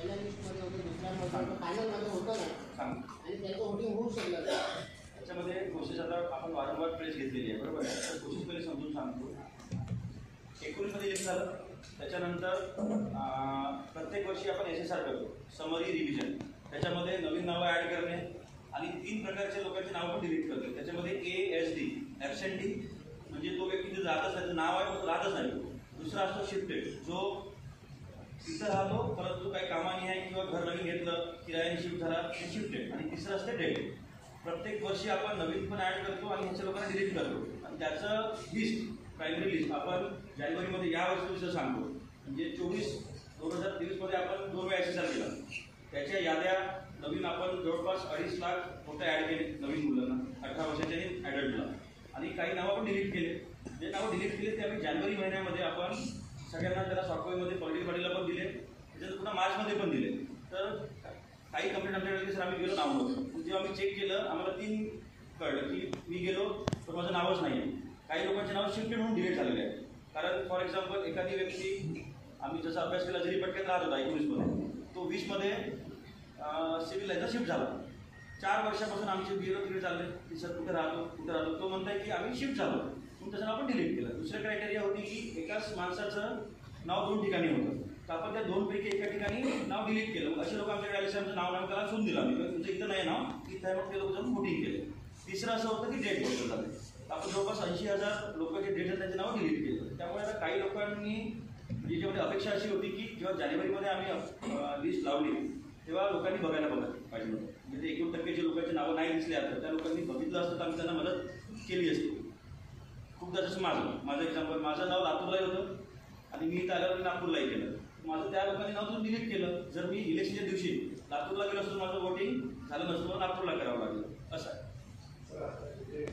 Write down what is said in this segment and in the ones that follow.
पहिल्या लिस्टमध्ये होतं, दुसऱ्यामध्ये फायनलमध्ये होतं ना, आणि त्याचं वोटिंग होऊ शकलं नाही. त्याच्यामध्ये प्रोसेस आता आपण वारंवार प्रेस घेतलेली आहे, बरोबर आहे. तर प्रोसेस पहिले समजून सांगतो. 19 मध्ये लिस्ट झालं, त्याच्यानंतर प्रत्येक वर्षी आपण SSR करतो, समरी रिव्हिजन. त्याच्यामध्ये नवीन नावं ॲड करणे आणि 3 प्रकारच्या लोकांची नावं पण डिलीट करतो. त्याच्यामध्ये ASD ॲबसेंटी, म्हणजे तो व्यक्ती जे जातच त्याचं नाव आहे तो राहतच नाही. दुसरा असतो शिफ्टेड, जो तिथं राहतो परंतु काही कामाने आहे किंवा घर नवीन घेतलं, किरायाने शिफ्ट झाला, ते शिफ्टेड. आणि तिसरं असतं डेड. प्रत्येक वर्षी आपण नवीन पण ॲड करतो आणि ह्याच्या लोकांना डिलीट करतो. आणि त्याचं लिस्ट, प्रायमरी लिस्ट आपण जानेवारीमध्ये या वर्षीचं सांगतो. म्हणजे 2023 मध्ये आपण 2 वेळा SSR केला. त्याच्या याद्या नवीन आपण जवळपास 2.5 लाख फोटो ॲड केले नवीन मुलांना, 18 वर्षाच्या ॲडल्टला. आणि काही नावं आपण डिलीट केले. जे नावं डिलीट केले ते आम्ही जानेवारी महिन्यामध्ये आपण सगळ्यांना त्याला सॉफ्टवेअरमध्ये पॉलिटिकल पार्टीला पण दिले, त्याच्यात पुन्हा मार्चमध्ये पण दिले. तर काही कंप्लेंट आमच्याकडे सर आम्ही गेलो नाव नव्हतं. जेव्हा आम्ही चेक केलं आम्हाला 3 कळलं की मी गेलो तर माझं नावच नाही आहे. काही लोकांचे नाव शिफ्टेड म्हणून डिलीट झालेले आहे. कारण फॉर एक्झाम्पल एखादी व्यक्ती आम्ही जसा अभ्यास केला जरी पटकन राहत होता 19मध्ये, तो 20मध्ये सिव्हिल लाईनला शिफ्ट झाला. 4 वर्षापासून आमचे बिरो तिकडे चालले की सर कुठे राहतो. तो म्हणताय की आम्ही शिफ्ट झालो, म्हणून त्याचं नाव आपण डिलीट केलं. दुसरं क्रायटेरिया होती की एकाच माणसाचं नाव 2 ठिकाणी होतं, तर आपण त्या 2 पैकी एका ठिकाणी नाव डिलीट केलं. असे लोक आमच्याकडे आले, आमचं नाव त्याला शोधून दिलं आम्ही, तुमचं इथं नाही नाव, इथं आहे. मग ते लोक जाऊन वोटिंग केले. तिसरं असं होतं की डेट वोटर झाले. आपण जवळपास 80,000 लोक जे डेट आहेत त्यांचे नाव डिलीट केलं. त्यामुळे आता काही लोकांनी याच्यामध्ये अपेक्षा अशी होती की जेव्हा जानेवारीमध्ये आम्ही लिस्ट लावली तेव्हा लोकांनी बघायला पाहिजे होतं. म्हणजे 1% जे लोकांची नावं नाही दिसली आता त्या लोकांनी बघितलं असतं तर आम्ही त्यांना मदत केली असती. खूपदा जसं माझं एक्झाम्पल, माझं नाव लातूरलाही होतं आणि मी इथं आल्यावर नागपूरलाही केलं. माझं त्या लोकांनी नाव तुम्ही डिलीट केलं. जर मी इलेक्शनच्या दिवशी लातूरला गेलो असतो माझं वोटिंग झालं नसतं, मला नागपूरला करावं लागलं. असं आहे.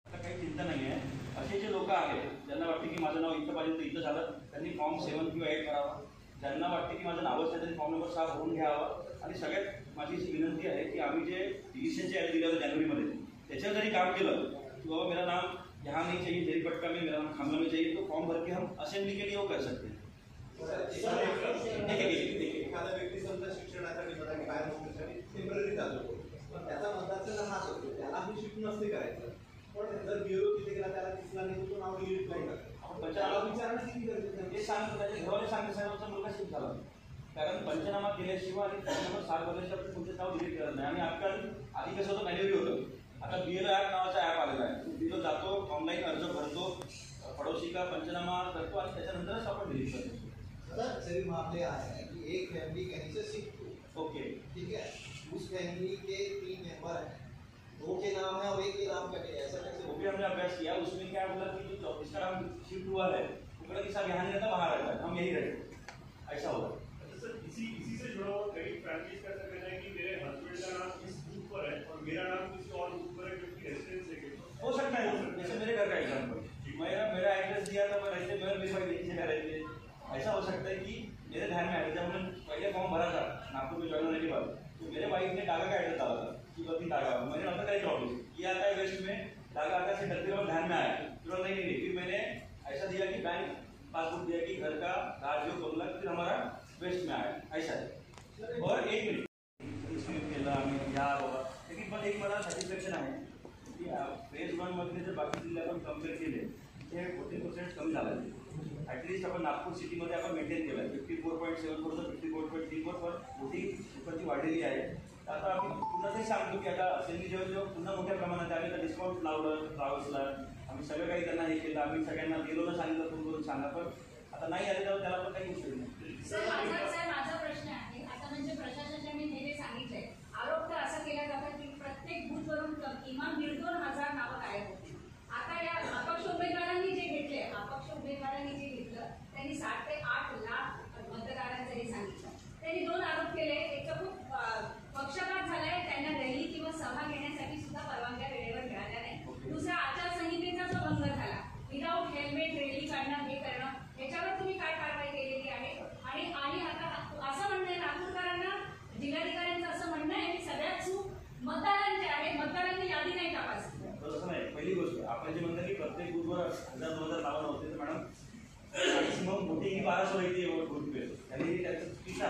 आता काही चिंता नाही आहे. असे जे लोक आहेत ज्यांना वाटते की माझं नाव इथं पाहिजे तर इथं झालं, त्यांनी फॉर्म 7 किंवा 8 करावा. ज्यांना वाटते की माझं नावच आहे त्यांनी फॉर्म नंबर 6 भरून घ्यावा. आणि सगळ्यात माझी अशी विनंती आहे की आम्ही जे इलेक्शनचे ॲड दिले होते जानेवारीमध्ये त्याच्यावर जरी काम केलं की बाबा मेरा नाम यहाँ नहीं चाहिए, जेरी पट्टा में मेरा नाम खामला में चाहिए, तो फॉर्म भर के हम असेंबली के लिए वो कर सकते हैं. एखादा व्यक्ती समजा शिक्षणासाठी म्हणा की बाहेर नोकरीसाठी टेम्पररी जातो, पण त्याचा मतदारसंघ हाच होतो, त्याला आम्ही शिफ्ट नसते करायचं. पण जर ब्युरो तिथे गेला त्याला दिसला नाही तो नाव डिलीट करून टाकतो. पंचनामा विचारणं किती गरजेचं हे सांगतो. त्याच्या घराने सांगते साहेबांचा मुलगा शिफ्ट झाला, कारण पंचनामा केल्याशिवाय आणि पंचनामा 7 वर्षापर्यंत तुमचं नाव डिलीट करत नाही. आणि आजकाल आधी कसं होतं मॅन्युअली होतं, आता BLO ॲप नावाचा ॲप आलेला आहे. BLO जातो, ऑनलाईन अर्ज भरतो, पडोशी का पंचनामा करतो आणि त्याच्यानंतरच आपण डिलीट करतो. सर सभी मामले आए हैं कि एक फैमिली कहीं से शिफ्ट हुई, ओके, ठीक है, उस फैमिली के 3 मेंबर हैं, 2 के नाम है और 1 के नाम का नहीं, ऐसा कैसे? वो भी हमने अभ्यास किया. उसमें क्या बोला कि जो जिसका नाम शिफ्ट हुआ है वो बोला कि साहब यहाँ नहीं रहता, बाहर रहता है, हम यही रहते. ऐसा होगा. सर इसी से जुड़ा हुआ कई फैमिलीज का ऐसा कहना है कि मेरे हस्बैंड का नाम इस बूथ पर है और मेरा नाम किसी और बूथ पर है क्योंकि रेजिडेंस है. हो सकता है. जैसे मेरे घर का एग्जाम्पल, मेरा एड्रेस दिया था, मैं रहते मेरी वाइफ एक जगह रहती है. ऐसा हो सकता है कि मेरे ध्यान में आया जब मैंने पहले फॉर्म भरा था नागपुर में ज्वाइन होने के बाद, तो मेरे वाइफ ने डागा का एड्रेस डाला था कि बल्कि डागा, मैंने नॉट करेक्ट प्रॉब्लम ये आता है वेस्ट में, डागा आता से करते हुए ध्यान में आया तुरंत नहीं. फिर मैंने ऐसा दिया कि बैंक पासबुक दिया कि घर का राज्य बंगला, फिर हमारा वेस्ट में आया. ऐसा है. और 1 मिनिट केलं आम्ही या बाबा, लेकिन पण एक मला सॅटिस्फॅक्शन आहे की फेज 1 मध्ये जर बाकी जिल्हे आपण कम्पेअर केले ते 40% कमी झालं आहे. ॲटलिस्ट आपण नागपूर सिटीमध्ये आपण मेंटेन केलं आहे. 54.74 तर 54.34 पण वोटिंग लोकांची वाढलेली आहे. तर आता आम्ही पुन्हा ते सांगतो की आता असेंब्ली जेव्हा पुन्हा मोठ्या प्रमाणात आले तर डिस्काउंट लावलं ट्रॅव्हल्सला, आम्ही सगळं काही त्यांना हे केलं. आम्ही सगळ्यांना BLOला सांगितलं फोन करून सांगा, पण आता नाही आले तर त्याला पण काही गोष्ट नाही. माझा प्रश्न आहे आता म्हणजे प्रशासनाने हे सांगितलंय, आरोप तर असा केला जातो की प्रत्येक बूथवरून किमान 1,500 नावं गायब होती. आता या अपक्ष उमेदवारांनी जे घेतलं त्यांनी 7 ते 8 लाख मतदारांचं हे सांगितलं. त्यांनी 2 आरोप केले. एक तर खूप पक्षपात झालाय, त्यांना रॅली किंवा सभा घेण्यासाठी सुद्धा परवानग्या वेळेवर मिळाल्या नाही. दुसरा आचारसंहितेचा जो भंग झाला, विदाऊट हेल्मेट रॅली काढणं हे करणं, याच्यावर तुम्ही काय कारवाई केलेली आहे? आणि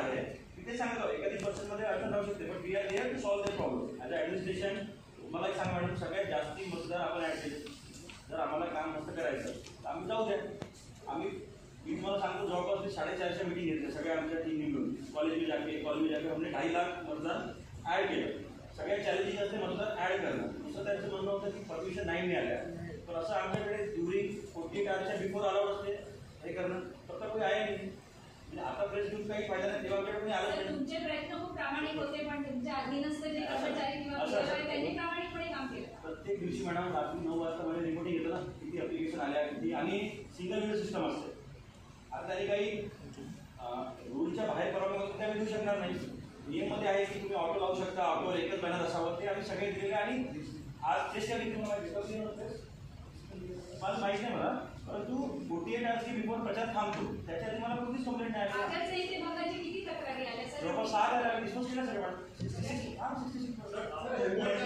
आहे की ते सांगतो एखादी पर्सनमध्ये अडचण राहू शकते, but we are there to solve the problem as a administration. मला एक सांगा मॅडम, सगळ्यात जास्ती मतदार आपण ॲड केले. जर आम्हाला काम नसतं करायचं तर आम्ही जाऊ द्या. मी तुम्हाला सांगतो जवळपास मी 450 मीटिंग घेतल्या सगळ्या आमच्या टीम मिळून. कॉलेज में जाके हमने 2.5 लाख मतदार ॲड केलं. सगळ्यात चॅलेंजिंग असते मतदार ॲड करणं. दुसरं त्यांचं म्हणणं होतं की परमिशन नाही मिळाल्या, तर असं आमच्याकडे ड्युरिंग 48 आवर्सच्या बिफोर अलाउड असते हे करणं. फक्त कोणी आहे नाही. म्हणजे आता प्रेस घेऊन काही फायदा नाही, तेव्हा आमच्याकडे कोणी आलं सर, नाही. तुमचे प्रयत्न खूप प्रामाणिक होते, पण तुमच्या अधीनस्थ जे कर्मचारी किंवा असं- POI त्यांनी प्रामाणिकपणे काम केलं. प्रत्येक दिवशी मॅडम रात्री 9 वाजता मला रिपोर्टिंग येतं ना, किती ॲप्लिकेशन आल्या किती, आणि सिंगल विंडो सिस्टम असते. आता त्यांनी काही रूलच्या बाहेर परवानगी आम्ही देऊ शकणार नाही. नियममध्ये आहे की तुम्ही ऑटो लावू शकता, ऑटोवर एकच बॅनर असावं, ते आम्ही सगळे दिलेले. आणि आज टेस्ट केली तुम्हाला मला माहिती नाही मला, परंतु 48 आवर्सची बिफोर प्रचार थांबतो, त्याच्या आधी मला कोणतीच कंप्लेंट नाही आली. आचारसंहिते भंगाची किती तक्रारी आल्या सर? जवळपास 6 डिस्पोज केल्या सगळ्या. 66 सर,